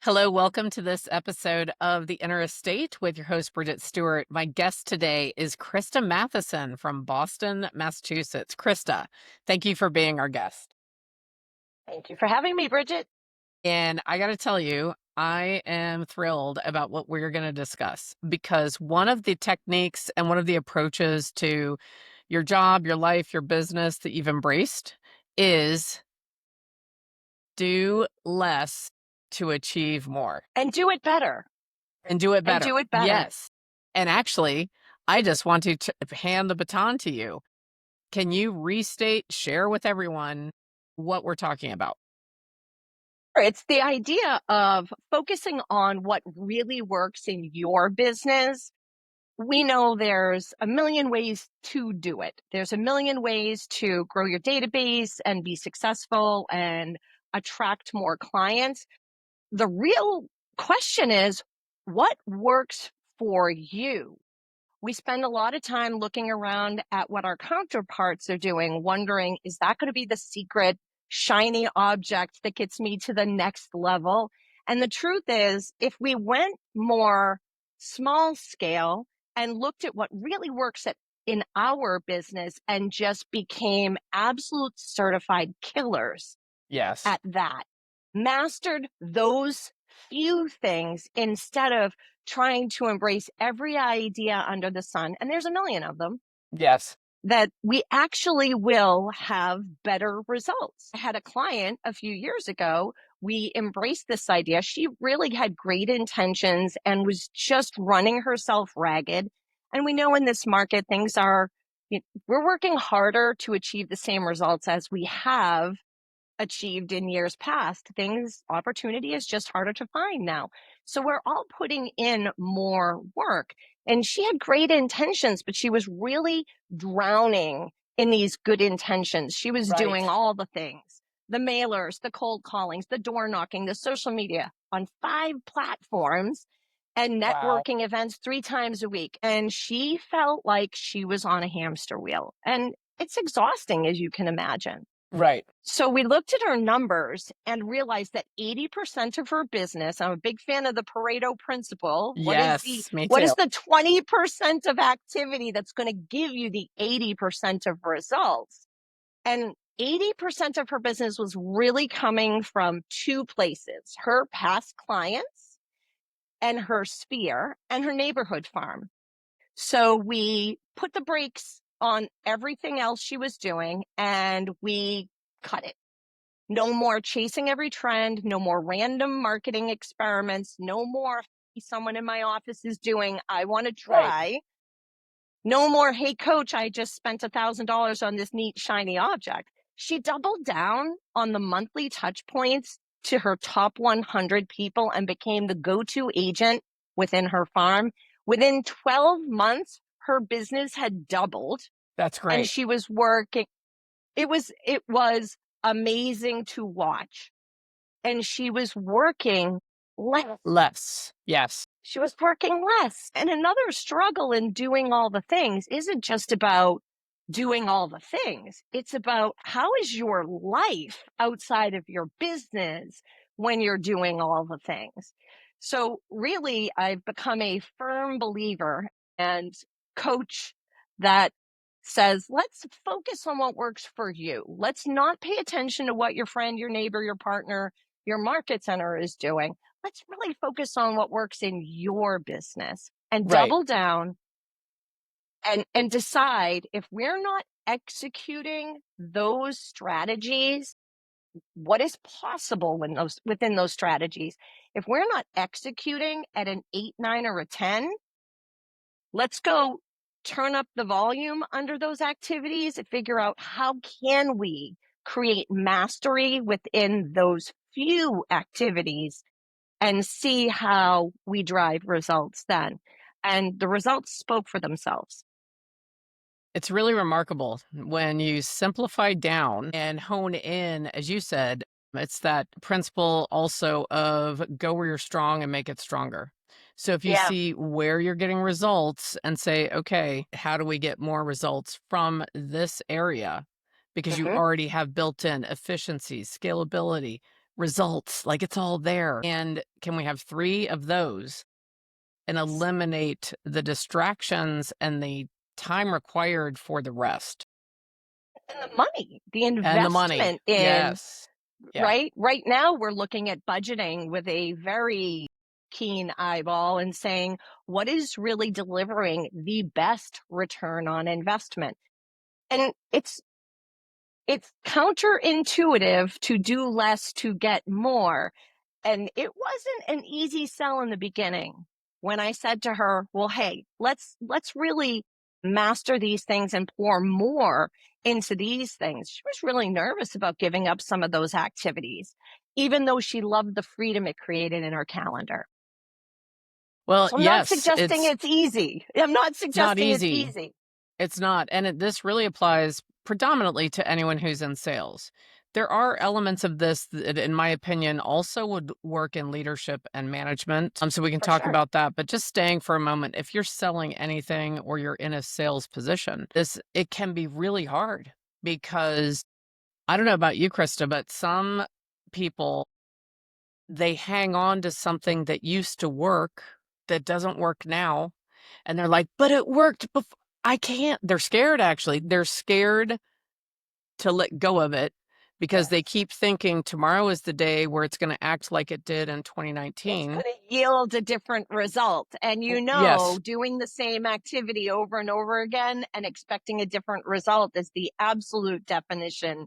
Hello, welcome to this episode of The Inner Estate with your host, Bridget Stewart. My guest today is Christa Matheson from Boston, Massachusetts. Christa, thank you for being our guest. Thank you for having me, Bridget. And I got to tell you, I am thrilled about what we're going to discuss because one of the techniques and one of the approaches to your job, your life, your business that you've embraced is do less to achieve more. And do it better. And do it And better. do it better. Yes. And actually, I just want to hand the baton to you. Can you restate, share with everyone what we're talking about? It's the idea of focusing on what really works in your business. We know there's a million ways to do it. There's a million ways to grow your database and be successful and attract more clients. The real question is, what works for you? We spend a lot of time looking around at what our counterparts are doing, wondering, is that going to be the secret shiny object that gets me to the next level? And the truth is, if we went more small scale and looked at what really works in our business and just became absolute certified killers Yes. at that, mastered those few things instead of trying to embrace every idea under the sun, and there's a million of them, Yes. that we actually will have better results. I had a client a few years ago. We embraced this idea. She really had great intentions and was just running herself ragged. And we know in this market, we're working harder to achieve the same results as we have achieved in years past. Opportunity is just harder to find now. So we're all putting in more work. And she had great intentions, but she was really drowning in these good intentions. She was doing Right. all the things, the mailers, the cold callings, the door knocking, the social media on 5 platforms and Wow. networking events 3 times a week. And she felt like she was on a hamster wheel. And it's exhausting, as you can imagine. Right. So we looked at her numbers and realized that 80% of her business, I'm a big fan of the Pareto principle. Yes, me What too. is the 20% of activity that's going to give you the 80% of results? And 80% of her business was really coming from 2 places: her past clients and her sphere and her neighborhood farm. So we put the brakes on everything else she was doing and we cut it. No more chasing every trend, no more random marketing experiments, no more someone in my office is doing, I want to Right. try. No more, hey coach, I just spent $1,000 on this neat shiny object. She doubled down on the monthly touch points to her top 100 people and became the go-to agent within her farm. Within 12 months, her business had doubled That's and great. she was working. It was amazing to watch. And she was working less. Less. Yes. She was working less. And another struggle in doing all the things isn't just about doing all the things. It's about, how is your life outside of your business when you're doing all the things? So really, I've become a firm believer and coach that says, let's focus on what works for you. Let's not pay attention to what your friend, your neighbor, your partner, your market center is doing. Let's really focus on what works in your business and Right. double down and decide, if we're not executing those strategies, what is possible within those strategies. If we're not executing at an 8, 9, or a 10, let's go turn up the volume under those activities and figure out, how can we create mastery within those few activities and see how we drive results then. And the results spoke for themselves. It's really remarkable when you simplify down and hone in, as you said. It's that principle also of go where you're strong and make it stronger. So if you Yeah. see where you're getting results and say, okay, how do we get more results from this area? Because you Hmm. already have built in efficiency, scalability, results, like it's all there. And can we have 3 of those and eliminate the distractions and the time required for the rest And the money, the and the money? investment in, Yes. Yeah. right? Right now, we're looking at budgeting with a very keen eyeball and saying, what is really delivering the best return on investment? And it's counterintuitive to do less to get more. And it wasn't an easy sell in the beginning when I said to her, well, hey, let's really master these things and pour more into these things. She was really nervous about giving up some of those activities, even though she loved the freedom it created in her calendar. Well, So I'm not yes, suggesting it's easy. I'm not it's not suggesting it's easy. easy. It's not, and this really applies predominantly to anyone who's in sales. There are elements of this that, in my opinion, also would work in leadership and management. So we can For talk sure. about that. But just staying for a moment, if you're selling anything or you're in a sales position, this it can be really hard because I don't know about you, Krista, but some people they hang on to something that used to work that doesn't work now. And they're like, but it worked before. I can't. They're scared, actually. They're scared to let go of it because they Yes. keep thinking tomorrow is the day where it's going to act like it did in It's 2019. going to yield a different result. And Yes, doing the same activity over and over again and expecting a different result is the absolute definition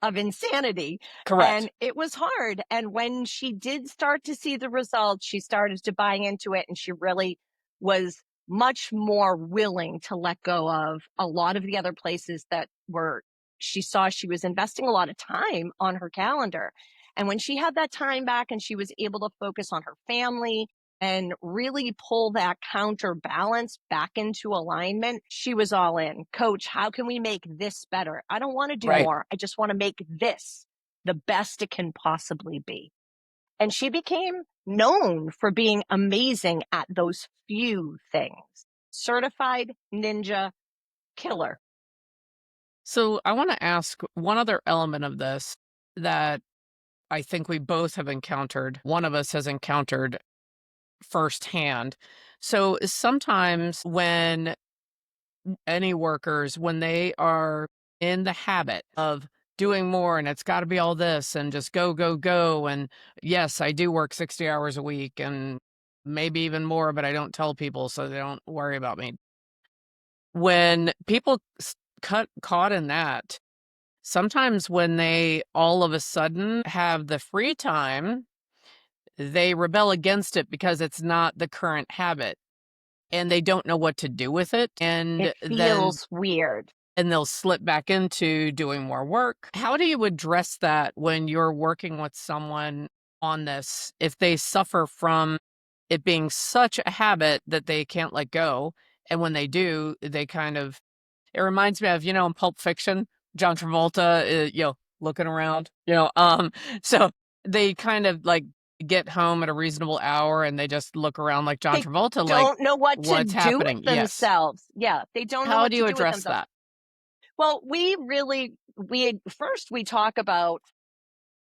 of insanity. correct. And it was hard. And when she did start to see the results, she started to buy into it. And she really was much more willing to let go of a lot of the other places that were, she saw she was investing a lot of time on her calendar. And when she had that time back and she was able to focus on her family and really pull that counterbalance back into alignment, she was all in. Coach, how can we make this better? I don't want to do Right. more. I just want to make this the best it can possibly be. And she became known for being amazing at those few things. Certified ninja killer. So I want to ask one other element of this that I think we both have encountered. One of us has encountered firsthand. So sometimes when any workers, when they are in the habit of doing more and it's got to be all this and just go, go, go. And yes, I do work 60 hours a week and maybe even more, but I don't tell people so they don't worry about me. When people cut caught in that, sometimes when they all of a sudden have the free time, they rebel against it because it's not the current habit and they don't know what to do with it. It Then feels weird. and they'll slip back into doing more work. How do you address that when you're working with someone on this? If they suffer from it being such a habit that they can't let go, and when they do, they kind of it reminds me of, in Pulp Fiction, John Travolta, looking around, so they kind of like get home at a reasonable hour and they just look around like John They Travolta, like, don't know what to what's do with happening? Yes. themselves. Yeah, they don't know How what do to you do with address themselves. that? Well, we talk about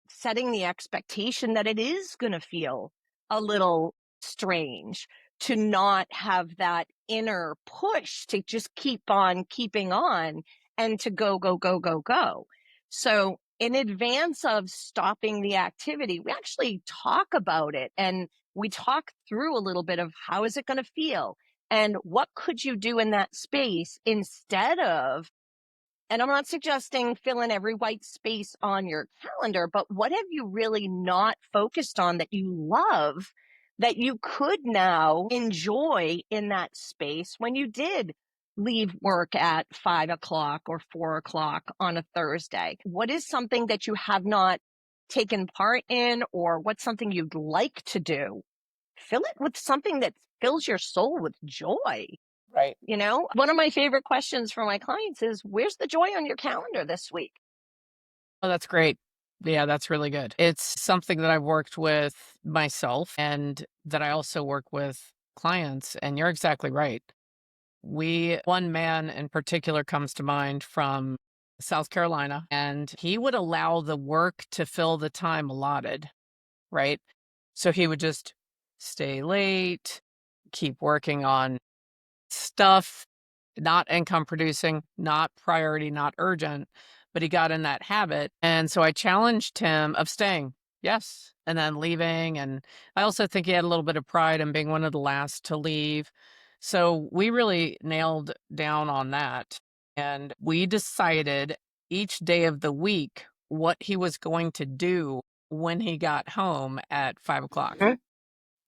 setting the expectation that it is going to feel a little strange to not have that inner push to just keep on keeping on and to go, go, go, go, go. So, in advance of stopping the activity, we actually talk about it and we talk through a little bit of how is it going to feel and what could you do in that space instead of, and I'm not suggesting fill in every white space on your calendar, but what have you really not focused on that you love that you could now enjoy in that space when you did leave work at 5 o'clock or 4 o'clock on a Thursday? What is something that you have not taken part in, or what's something you'd like to do? Fill it with something that fills your soul with joy. Right. One of my favorite questions for my clients is, where's the joy on your calendar this week? Oh, that's great. Yeah, that's really good. It's something that I've worked with myself and that I also work with clients. And you're exactly right. One man in particular comes to mind from South Carolina, and he would allow the work to fill the time allotted, right? So he would just stay late, keep working on stuff, not income producing, not priority, not urgent, but he got in that habit. And so I challenged him of staying, yes, and then leaving. And I also think he had a little bit of pride in being one of the last to leave. So we really nailed down on that. And we decided each day of the week what he was going to do when he got home at 5 o'clock. Mhm.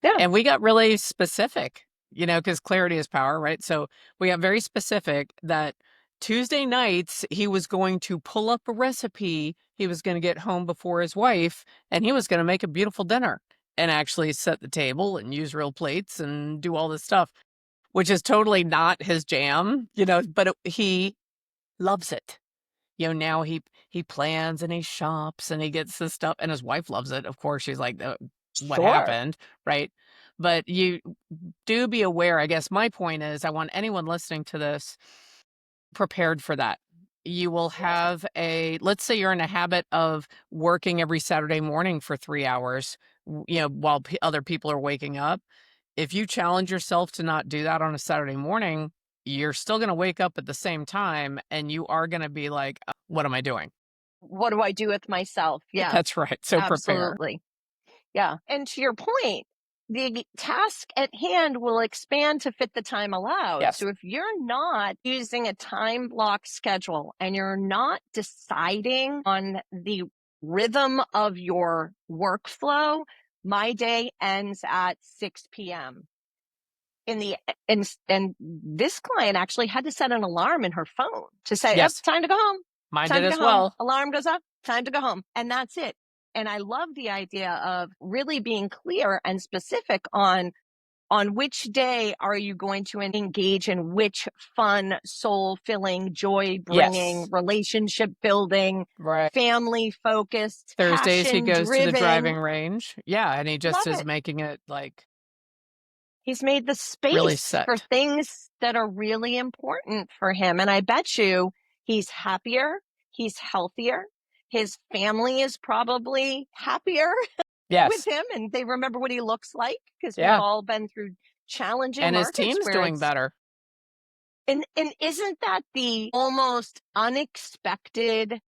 Yeah. And we got really specific, because clarity is power, right? So we got very specific that Tuesday nights, he was going to pull up a recipe. He was going to get home before his wife, and he was going to make a beautiful dinner and actually set the table and use real plates and do all this stuff, which is totally not his jam, but he loves it. Now he plans and he shops and he gets this stuff, and his wife loves it. Of course, she's like, what Sure. happened?" Right? But you do be aware. I guess my point is I want anyone listening to this prepared for that. You will have let's say you're in a habit of working every Saturday morning for 3 hours, while other people are waking up. If you challenge yourself to not do that on a Saturday morning, you're still gonna wake up at the same time, and you are gonna be like, what am I doing?" What do I do with myself? Yes, That's right. So prepare. absolutely. Yeah. And to your point, the task at hand will expand to fit the time allowed. Yes. So if you're not using a time block schedule and you're not deciding on the rhythm of your workflow, my day ends at 6 p.m. In the and this client actually had to set an alarm in her phone to say, "Up, Yes. time to go home. Mine Time did to go as home." well. Alarm goes up, time to go home. And that's it. And I love the idea of really being clear and specific on which day are you going to engage in which fun, soul-filling, joy-bringing, Yes. relationship-building, Right. family-focused, Thursdays, he goes to the passion-driven. driving range. Yeah, and he just Love is it. making it, like, He's made the really space for set. things that are really important for him. And I bet you he's happier, he's healthier. His family is probably happier with Yes. him and they remember what he looks like because we've Yeah, all been through challenging and his markets team's where doing it's better. and isn't that the almost unexpected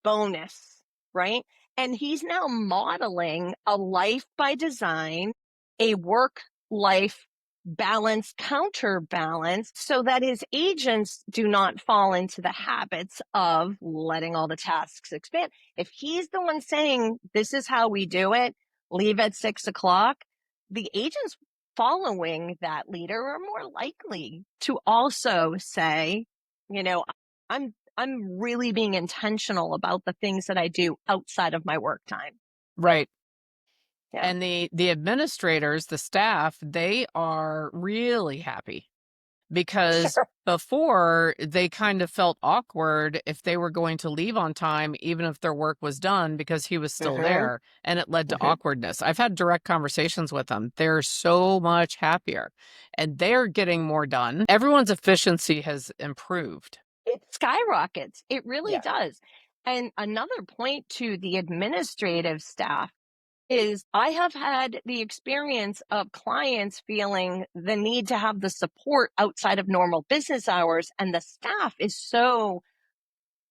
bonus, right? And he's now modeling a life by design, a work life balance, counterbalance, so that his agents do not fall into the habits of letting all the tasks expand. If he's the one saying, this is how we do it, leave at 6 o'clock, the agents following that leader are more likely to also say, you know, I'm really being intentional about the things that I do outside of my work time. Right. Yeah. And the administrators, the staff, they are really happy because Sure. before they kind of felt awkward if they were going to leave on time, even if their work was done because he was still Hmm. there, and it led to Hmm. awkwardness. I've had direct conversations with them. They're so much happier and they're getting more done. Everyone's efficiency has improved. It skyrockets. It really Yeah. does. And another point to the administrative staff is I have had the experience of clients feeling the need to have the support outside of normal business hours, and the staff is so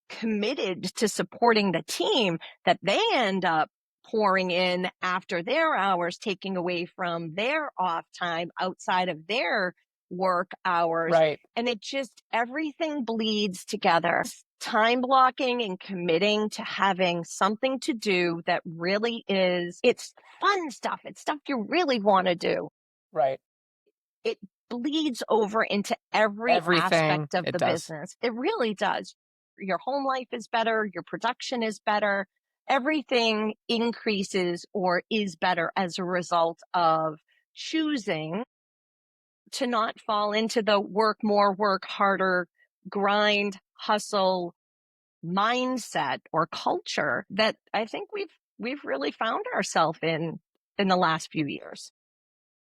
committed to supporting the team that they end up pouring in after their hours, taking away from their off time outside of their work hours. Right. And it just, everything bleeds together. Time blocking and committing to having something to do that really is, it's fun stuff. It's stuff you really want to do. Right. It bleeds over into every Everything aspect of it the does. business. It really does. Your home life is better, your production is better, everything increases or is better as a result of choosing to not fall into the work more, work harder, grind, hustle mindset or culture that I think we've really found ourselves in the last few years.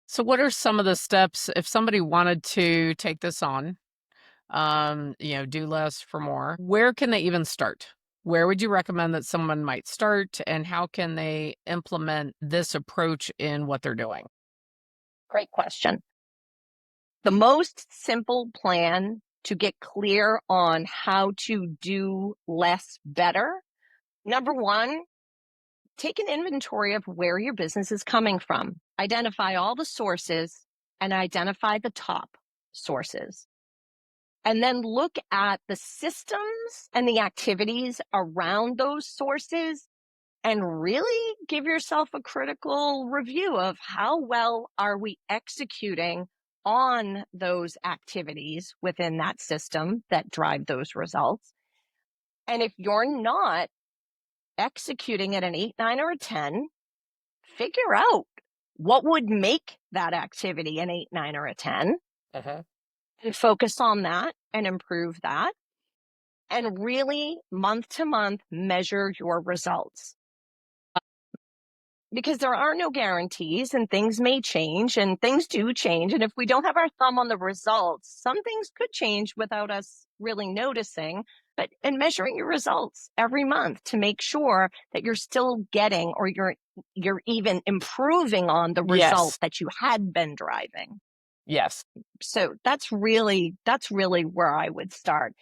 So what are some of the steps if somebody wanted to take this on? do less for more. Where can they even start? Where would you recommend that someone might start, and how can they implement this approach in what they're doing? Great question. The most simple plan to get clear on how to do less better. Number one, take an inventory of where your business is coming from. Identify all the sources and identify the top sources. And then look at the systems and the activities around those sources and really give yourself a critical review of how well are we executing on those activities within that system that drive those results. And if you're not executing at an 8, 9, or a 10, figure out what would make that activity an 8, 9, or a 10 Uh-huh. and focus on that and improve that. And really, month to month, measure your results. Because there are no guarantees and things may change and things do change. And if we don't have our thumb on the results, some things could change without us really noticing. But in measuring your results every month to make sure that you're still getting or you're even improving on the result Yes. that you had been driving. Yes. So that's really where I would start.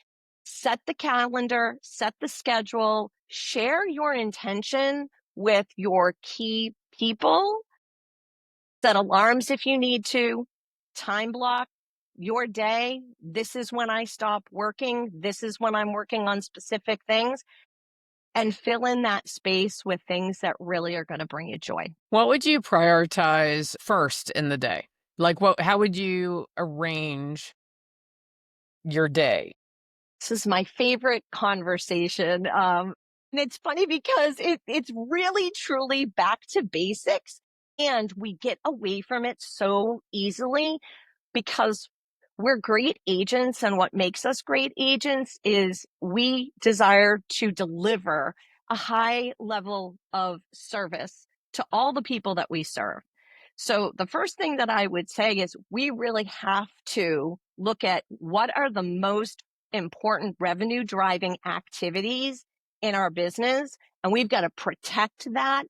Set the calendar, set the schedule, share your intention with your key people, set alarms if you need to, time block your day. This is when I stop working. This is when I'm working on specific things, and fill in that space with things that really are going to bring you joy. What would you prioritize first in the day? Like, how would you arrange your day? This is my favorite conversation. And it's funny because it's really truly back to basics, and we get away from it so easily because we're great agents. And what makes us great agents is we desire to deliver a high level of service to all the people that we serve. So the first thing that I would say is we really have to look at what are the most important revenue driving activities in our business. And we've got to protect that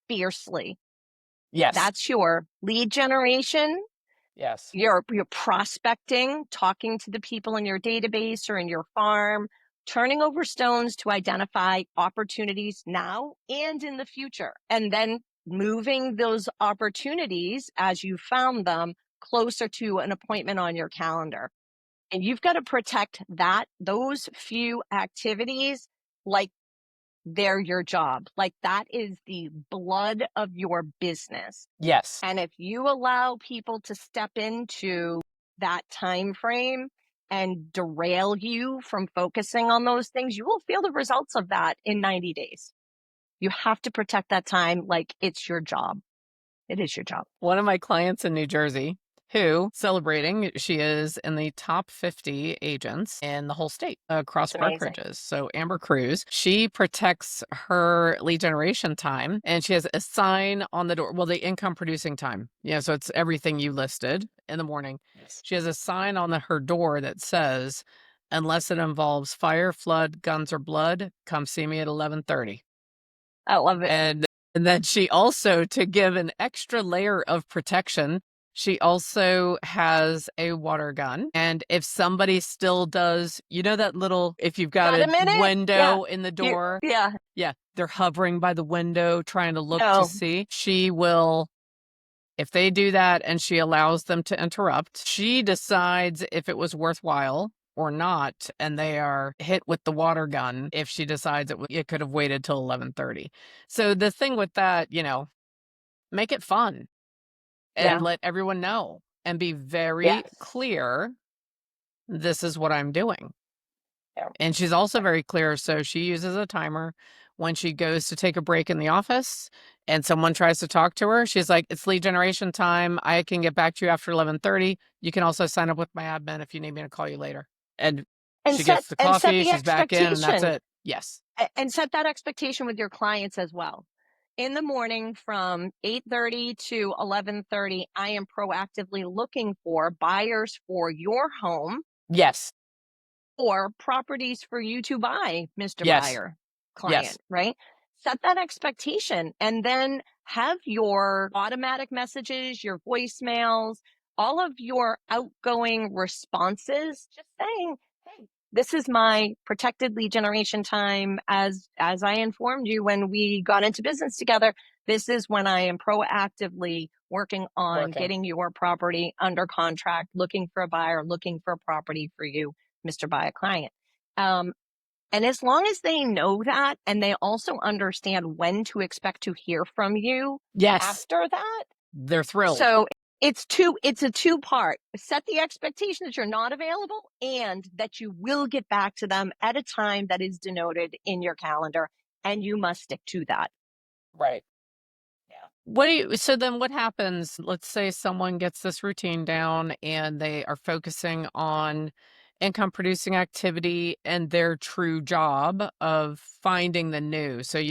fiercely. Yes. That's your lead generation, Yes. your prospecting, talking to the people in your database or in your farm, turning over stones to identify opportunities now and in the future, and then moving those opportunities as you found them closer to an appointment on your calendar. And you've got to protect those few activities like they're your job. Like that is the blood of your business. Yes. And if you allow people to step into that time frame and derail you from focusing on those things, you will feel the results of that in 90 days. You have to protect that time like it's your job. It is your job. One of my clients in New Jersey who celebrating, she is in the top 50 agents in the whole state across It's amazing. brokerages. So Amber Cruz, she protects her lead generation time and she has a sign on the door. Well, the income producing time. Yeah. So it's everything you listed in the morning. Yes. She has a sign on her door that says, unless it involves fire, flood, guns, or blood, come see me at 11:30. I love it. And then she also, to give an extra layer of protection, she also has a water gun. And if somebody still does, that little, if you've got Got a a minute? Yeah. window in the door, Yeah. yeah, they're hovering by the window trying to look to No. see, she will, if they do that and she allows them to interrupt, she decides if it was worthwhile or not, and they are hit with the water gun if she decides it could have waited till 11:30. So the thing with that, make it fun and Yeah. let everyone know and be very Yes. clear, this is what I'm doing. Yeah. And she's also very clear, so she uses a timer when she goes to take a break in the office and someone tries to talk to her. She's like, "It's lead generation time. I can get back to you after 11:30. You can also sign up with my admin if you need me to call you later." And And she gets the set coffee, the she's back in, and that's expectation. it. Yes. And set that expectation with your clients as well. In the morning from 8:30 to 11:30, I am proactively looking for buyers for your home. Yes. or properties for you to buy, Mr. Yes. Buyer, Yes. client, right? Set that expectation and then have your automatic messages, your voicemails, all of your outgoing responses just saying, hey, this is my protected lead generation time. As I informed you when we got into business together, this is when I am proactively working on Working. getting your property under contract, looking for a buyer, looking for a property for you, Mr. Buyer client. And as long as they know that and they also understand when to expect to hear from you Yes. after that, They're thrilled. so it's a two part. Set the expectation that you're not available and that you will get back to them at a time that is denoted in your calendar, and you must stick to that. Right. Yeah. What do you so then what happens? Let's say someone gets this routine down and they are focusing on income producing activity and their true job of finding the new. So,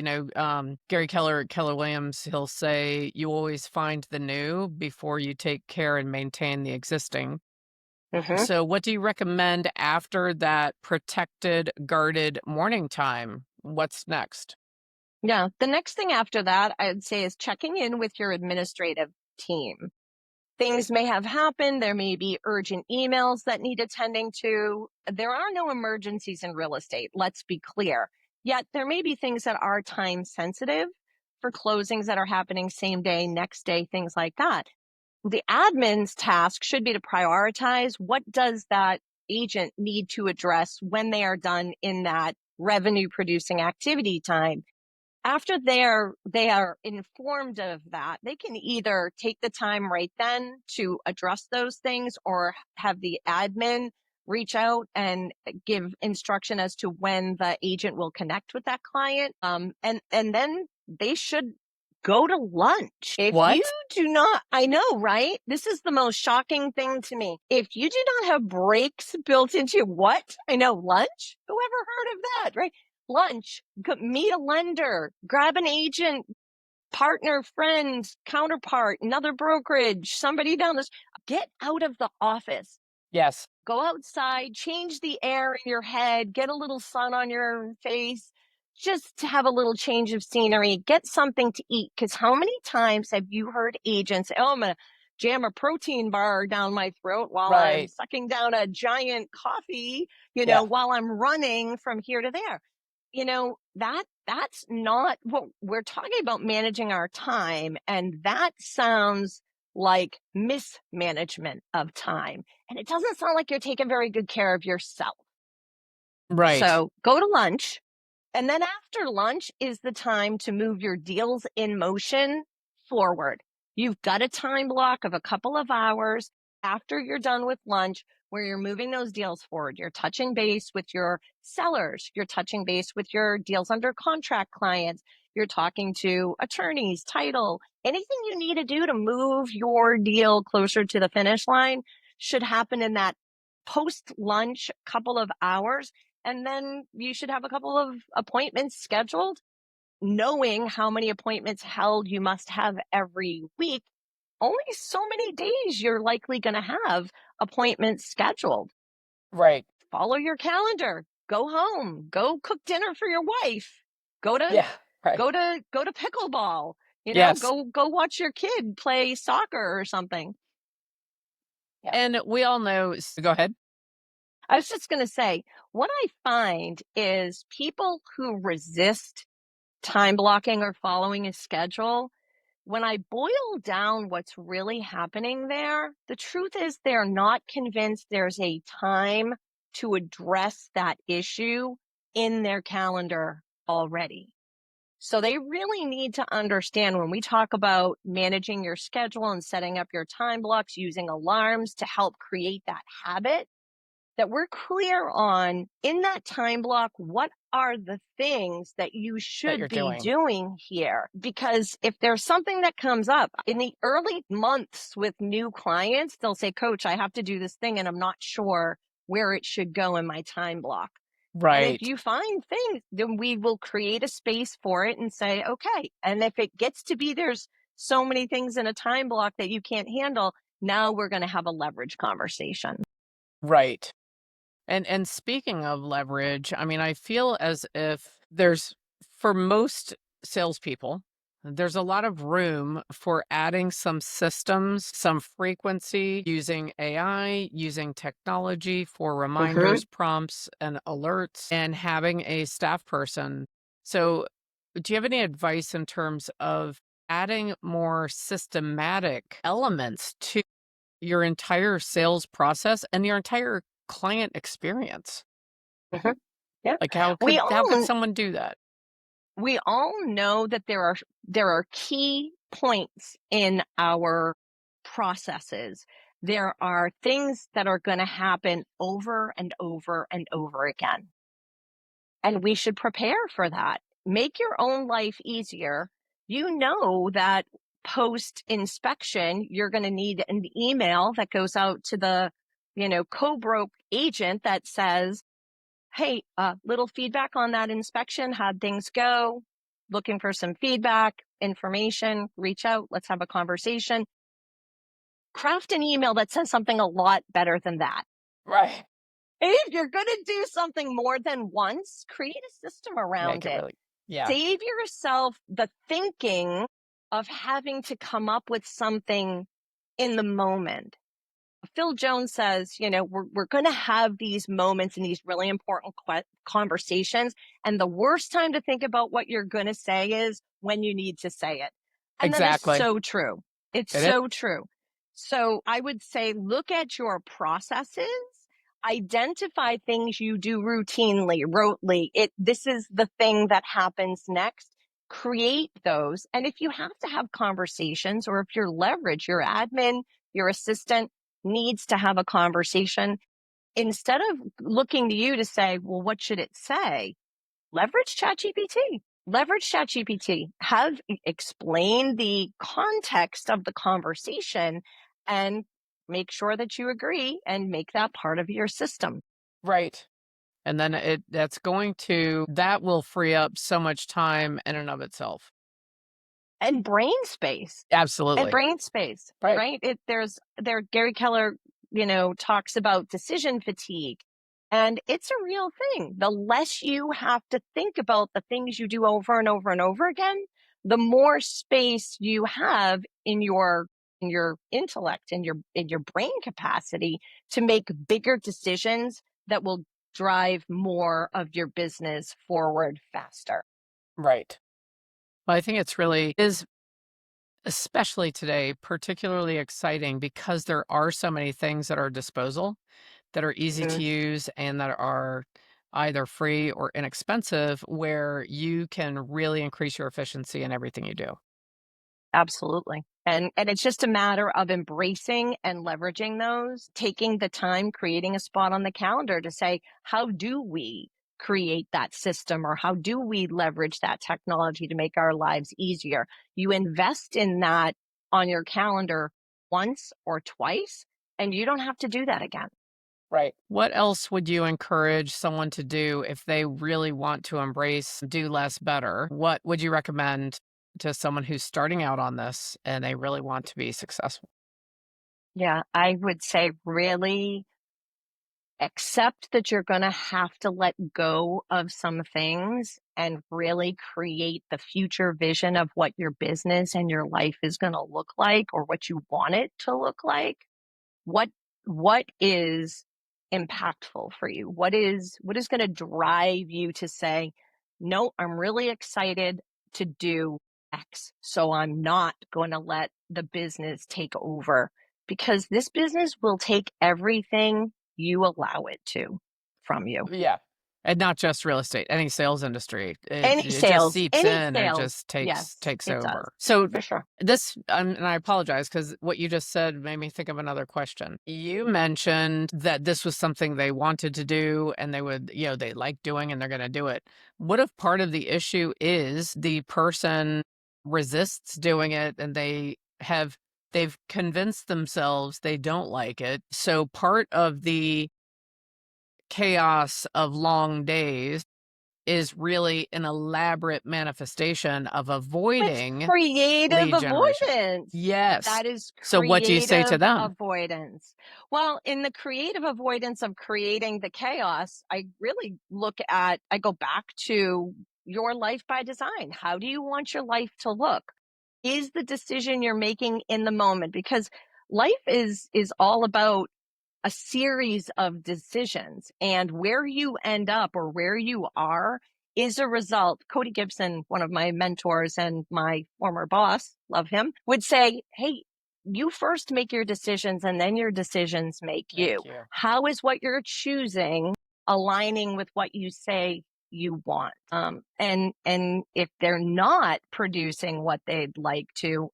Gary Keller at Keller Williams, he'll say, you always find the new before you take care and maintain the existing. Hmm. So, what do you recommend after that protected, guarded morning time? What's next? Yeah. The next thing after that, I'd say, is checking in with your administrative team. Things may have happened. There may be urgent emails that need attending to. There are no emergencies in real estate, let's be clear. Yet there may be things that are time sensitive for closings that are happening same day, next day, things like that. The admin's task should be to prioritize what does that agent need to address when they are done in that revenue producing activity time. After they are informed of that, they can either take the time right then to address those things or have the admin reach out and give instruction as to when the agent will connect with that client. And then they should go to lunch. If you What? do not, I know, right? This is the most shocking thing to me. If you do not have breaks built into what? I know, lunch? Who ever heard of that, right? Lunch, meet a lender, grab an agent, partner, friend, counterpart, another brokerage, somebody down this. Get out of the office. Yes. Go outside, change the air in your head, get a little sun on your face, just to have a little change of scenery, get something to eat. Because how many times have you heard agents say, oh, I'm going to jam a protein bar down my throat while I'm Right. sucking down a giant coffee, Yeah. while I'm running from here to there? That's not what we're talking about, managing our time. And that sounds like mismanagement of time. And it doesn't sound like you're taking very good care of yourself. Right. So go to lunch. And then after lunch is the time to move your deals in motion forward. You've got a time block of a couple of hours after you're done with lunch where you're moving those deals forward. You're touching base with your sellers. You're touching base with your deals under contract clients. You're talking to attorneys, title, anything you need to do to move your deal closer to the finish line should happen in that post lunch couple of hours. And then you should have a couple of appointments scheduled, knowing how many appointments held you must have every week. Only so many days you're likely going to have appointments scheduled. Right. Follow your calendar. Go home. Go cook dinner for your wife. Go to Yeah. Right. go to pickleball. Yes. Go watch your kid play soccer or something. Yeah. And we all know go ahead. I was just going to say, what I find is people who resist time blocking or following a schedule, when I boil down what's really happening there, the truth is they're not convinced there's a time to address that issue in their calendar already. So they really need to understand when we talk about managing your schedule and setting up your time blocks, using alarms to help create that habit, that we're clear on in that time block, what are the things that you That should you're be doing. doing here? Because if there's something that comes up in the early months with new clients, they'll say, Coach, I have to do this thing and I'm not sure where it should go in my time block. And if Right. you find things, then we will create a space for it and say, okay. And if it gets to be there's so many things in a time block that you can't handle, now we're going to have a leverage conversation. Right. And speaking of leverage, I mean, I feel as if there's for most salespeople, there's a lot of room for adding some systems, some frequency using AI, using technology for Hmm. reminders, prompts, and alerts, and having a staff person. So, do you have any advice in terms of adding more systematic elements to your entire sales process and your entire client experience? Hmm. Yeah. Like, We how could all someone do that? we all know that there are key points in our processes. There are things that are going to happen over and over and over again. And we should prepare for that. Make your own life easier. You know that post inspection, you're going to need an email that goes out to the, co-broke agent that says, hey, little feedback on that inspection. How'd things go? Looking for some feedback, information, reach out. Let's have a conversation. Craft an email that says something a lot better than that. Right. If you're going to do something more than once, create a system Make around it it. really, yeah, Save yourself the thinking of having to come up with something in the moment. Phil Jones says, we're going to have these moments and these really important conversations. And the worst time to think about what you're going to say is when you need to say it. And that is exactly. so true. It's It is. so true. So I would say, look at your processes, identify things you do routinely, rotely. This is the thing that happens next. Create those. And if you have to have conversations, or if you're leverage, your admin, your assistant, needs to have a conversation, instead of looking to you to say, well, what should it say? Leverage ChatGPT. Leverage ChatGPT. Explain the context of the conversation and make sure that you agree and make that part of your system. Right. And then that will free up so much time in and of itself. And brain space. And Absolutely. brain space, Right. right? Gary Keller, talks about decision fatigue. And it's a real thing. The less you have to think about the things you do over and over and over again, the more space you have in your intellect, in your brain capacity to make bigger decisions that will drive more of your business forward faster. Right. Well, I think it's really is especially today, particularly exciting because there are so many things at our disposal that are easy to Mhm. use and that are either free or inexpensive, where you can really increase your efficiency in everything you do. Absolutely. And it's just a matter of embracing and leveraging those, taking the time, creating a spot on the calendar to say, how do we create that system, or how do we leverage that technology to make our lives easier? You invest in that on your calendar once or twice, and you don't have to do that again. Right. What else would you encourage someone to do if they really want to embrace do less better? What would you recommend to someone who's starting out on this and they really want to be successful? Yeah, I would say really accept that you're going to have to let go of some things and really create the future vision of what your business and your life is going to look like, or what you want it to look like. What is impactful for you? What is going to drive you to say, no, I'm really excited to do X, so I'm not going to let the business take over, because this business will take everything you allow it to from you. Yeah. And not just real estate, any sales industry. Any It just sales, seeps any in and it sales. just Yes, takes it does, over. So for sure. and I apologize because what you just said made me think of another question. You mentioned that this was something they wanted to do and they would, they like doing and they're going to do it. What if part of the issue is the person resists doing it and they've convinced themselves they don't like it. So part of the chaos of long days is really an elaborate manifestation of It's avoiding creative lead generation. avoidance. Yes. That is So what do you say to creative them? avoidance. Well, in the creative avoidance of creating the chaos, I really I go back to your life by design. How do you want your life to look? Is the decision you're making in the moment? Because life is all about a series of decisions, and where you end up or where you are is a result. Cody Gibson, one of my mentors and my former boss, love him, would say, hey, you first make your decisions and then your decisions make you. Thank you. How is what you're choosing aligning with what you say you want? And if they're not producing what they'd like to,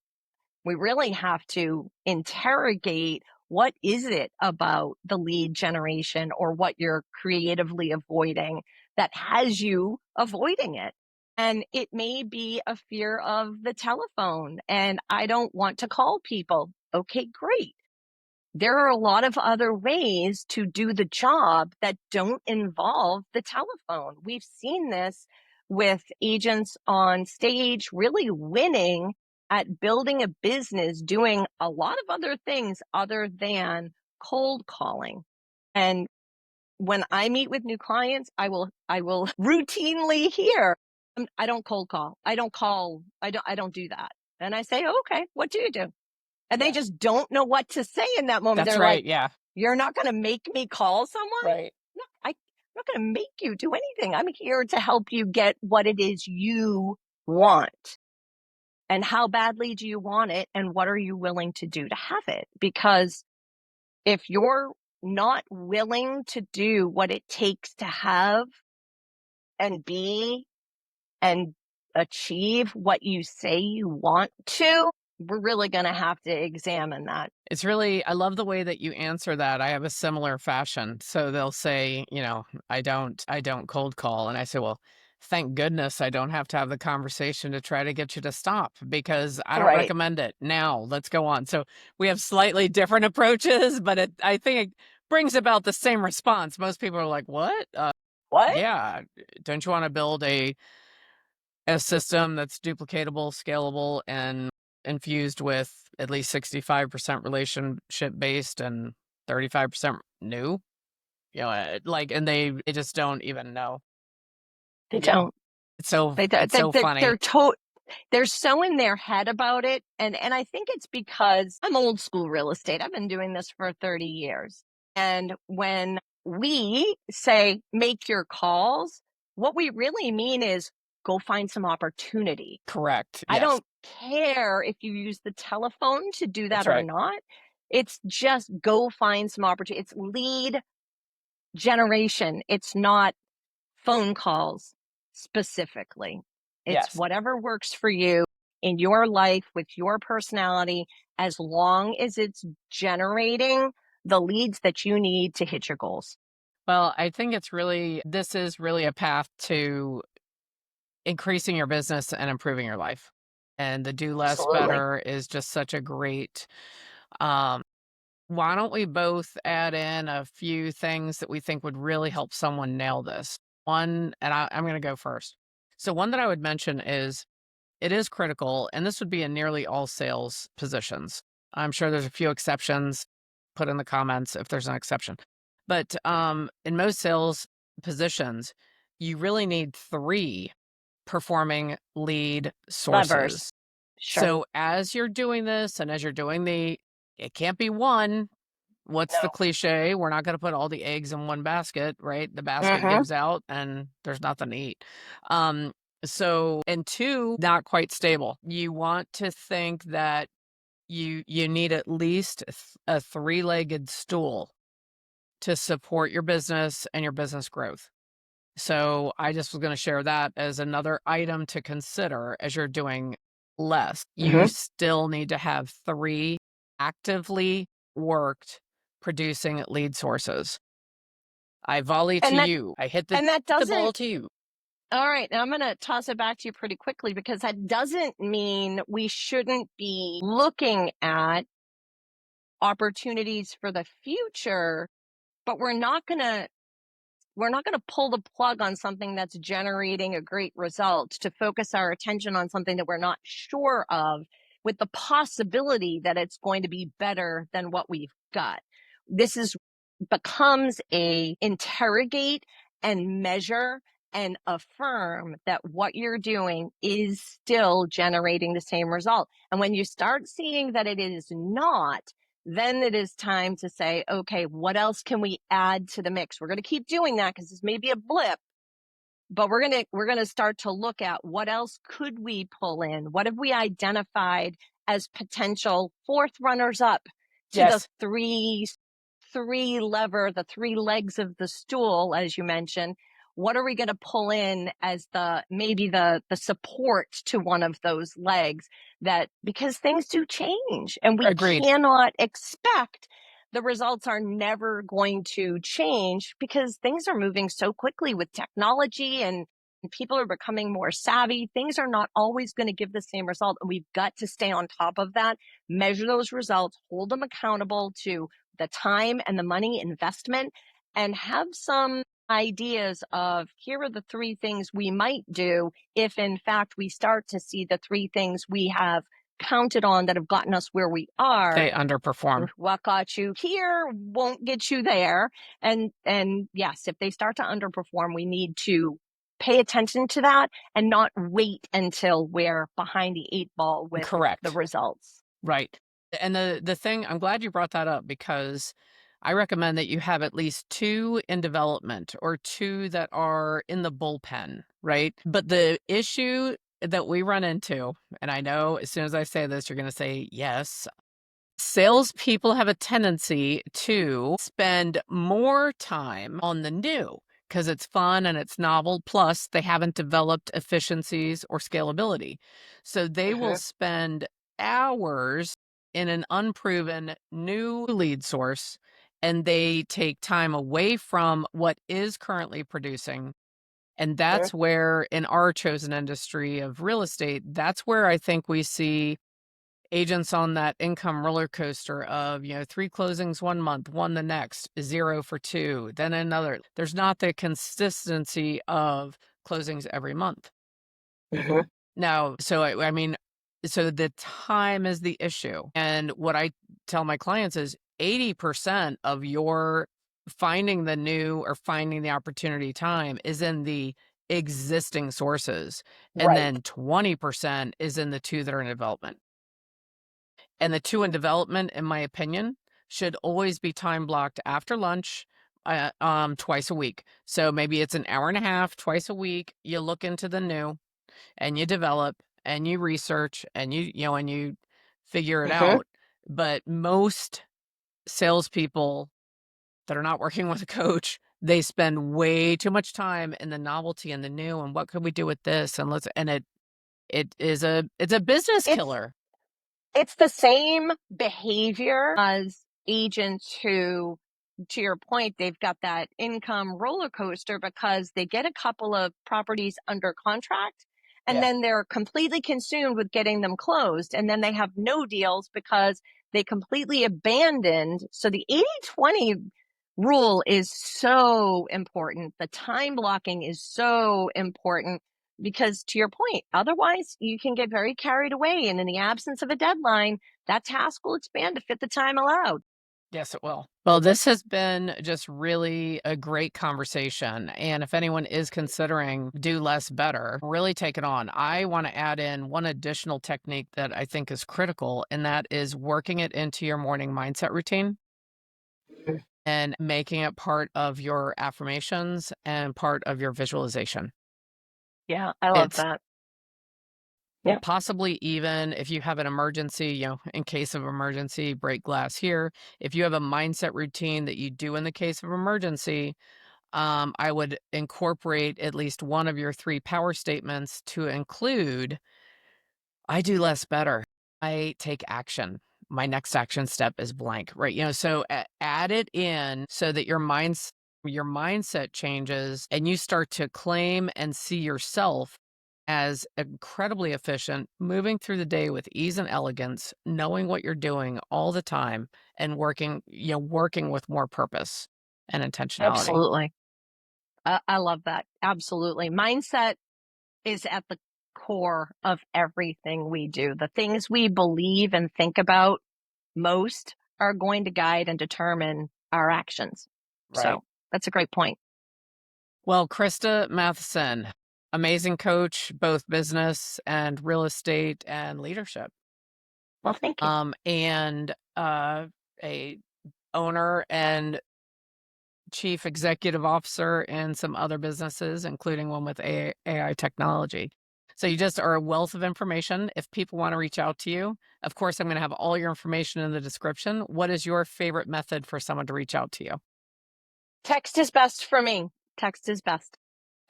we really have to interrogate what is it about the lead generation or what you're creatively avoiding that has you avoiding it. And it may be a fear of the telephone and I don't want to call people. Okay, great. There are a lot of other ways to do the job that don't involve the telephone. We've seen this with agents on stage really winning at building a business, doing a lot of other things other than cold calling. And when I meet with new clients, I will routinely hear, I don't cold call. I don't call. I don't do that. And I say, oh, okay, what do you do? And they Yeah. just don't know what to say in that moment. That's They're like, right. Yeah. you're not going to make me call someone? Right. No, I'm not going to make you do anything. I'm here to help you get what it is you want. And how badly do you want it? And what are you willing to do to have it? Because if you're not willing to do what it takes to have and be and achieve what you say you want to, we're really going to have to examine that. It's really I love the way that you answer that. I have a similar fashion. So they'll say, I don't cold call. And I say, well, thank goodness I don't have to have the conversation to try to get you to stop because I don't Right. recommend it. Now, let's go on. So we have slightly different approaches, but I think it brings about the same response. Most people are like, what? What? Yeah. Don't you want to build a system that's duplicatable, scalable, and infused with at least 65% relationship based and 35% new. And they just don't even know. They Yeah. don't. It's so They don't. it's so funny. They're so in their head about it, and I think it's because I'm old school real estate. I've been doing this for 30 years. And when we say make your calls, what we really mean is go find some opportunity. Correct. I Yes. don't care if you use the telephone to do That's that or right. not. It's just go find some opportunity. It's lead generation. It's not phone calls specifically. It's Yes. whatever works for you in your life with your personality, as long as it's generating the leads that you need to hit your goals. Well, I think this is really a path to increasing your business and improving your life. And the do less Absolutely. better is just such a great um why don't we both add in a few things that we think would really help someone nail this? One, and I'm going to go first. So, one that I would mention is it is critical, and this would be in nearly all sales positions. I'm sure there's a few exceptions. Put in the comments if there's an exception. But in most sales positions, you really need three performing lead Levers. sources. Sure. So, as you're doing this and as you're doing it can't be one. What's the No. cliche? We're not gonna put all the eggs in one basket, right? The basket Mm-hmm. gives out and there's nothing to eat. Um, and 2, not quite stable. You want to think that you need at least a three-legged stool to support your business and your business growth. So I just was gonna share that as another item to consider as you're doing less. You Mm-hmm. still need to have 3 actively worked producing lead sources. I volley to And that you. I hit and that the ball doesn't. to you. All right, now I'm going to toss it back to you pretty quickly because that doesn't mean we shouldn't be looking at opportunities for the future, but we're not going to we're not going to pull the plug on something that's generating a great result to focus our attention on something that we're not sure of, with the possibility that it's going to be better than what we've got. This is becomes a interrogate and measure and affirm that what you're doing is still generating the same result. And when you start seeing that it is not, then it is time to say, okay, what else can we add to the mix? We're going to keep doing that because this may be a blip, but we're going to start to look at what else could we pull in? What have we identified as potential fourth runners up to the Yes, the three legs of the stool, as you mentioned? What are we going to pull in as maybe the support to one of those legs? That, because things do change and we agreed. cannot expect, the results are never going to change because things are moving so quickly with technology, and people are becoming more savvy. Things are not always going to give the same result. And we've got to stay on top of that, measure those results, hold them accountable to the time and the money investment, and have some ideas of, here are the three things we might do if in fact we start to see the three things we have counted on that have gotten us where we are. They underperform. What got you here won't get you there. And yes, if they start to underperform, we need to pay attention to that and not wait until we're behind the eight ball with the Correct. results. Right. And the thing, I'm glad you brought that up because I recommend that you have at least 2 in development or 2 that are in the bullpen, right? But the issue that we run into, and I know as soon as I say this, you're going to say yes. Salespeople have a tendency to spend more time on the new because it's fun and it's novel. Plus, they haven't developed efficiencies or scalability. So they will Mhm. spend hours in an unproven new lead source, and they take time away from what is currently producing. And Mhm. that's where, in our chosen industry of real estate, that's where I think we see agents on that income roller coaster of, 3 closings 1 month, 1 the next, 0 for 2, then another. There's not the consistency of closings every month. Mhm. Now, so I mean, so the time is the issue. And what I tell my clients is 80% of your finding the new or finding the opportunity time is in the existing sources. And Right. then 20% is in the 2 that are in development. And the 2 in development, in my opinion, should always be time blocked after lunch, twice a week. So maybe it's an hour and a half twice a week. You look into the new and you develop and you research and and you figure it Mhm. out. But most salespeople that are not working with a coach, they spend way too much time in the novelty and the new and what could we do with this and it's a business It's killer. it's the same behavior as agents who, to your point, they've got that income roller coaster because they get a couple of properties under contract and Yeah. then they're completely consumed with getting them closed. And then they have no deals because they completely abandoned. So the 80/20 rule is so important. The time blocking is so important because, to your point, otherwise you can get very carried away. And in the absence of a deadline, that task will expand to fit the time allowed. Yes, it will. Well, this has been just really a great conversation. And if anyone is considering do less better, really take it on. I want to add in one additional technique that I think is critical, and that is working it into your morning mindset routine and making it part of your affirmations and part of your visualization. Yeah, I love It's that. Yeah. possibly even if you have an emergency, in case of emergency, break glass here. If you have a mindset routine that you do in the case of emergency, I would incorporate at least one of your 3 power statements to include, I do less better. I take action. My next action step is blank, right? So add it in so that your mindset changes and you start to claim and see yourself as incredibly efficient, moving through the day with ease and elegance, knowing what you're doing all the time and working with more purpose and intentionality. Absolutely. I love that. Absolutely. Mindset is at the core of everything we do. The things we believe and think about most are going to guide and determine our actions. Right. So that's a great point. Well, Christa Matheson, amazing coach, both business and real estate and leadership. Well, thank you. And a owner and chief executive officer in some other businesses, including one with AI technology. So you just are a wealth of information. If people want to reach out to you, of course, I'm going to have all your information in the description. What is your favorite method for someone to reach out to you? Text is best for me. Text is best.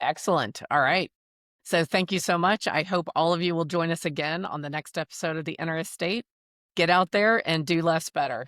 Excellent. All right. So thank you so much. I hope all of you will join us again on the next episode of The Inner Estate. Get out there and do less better.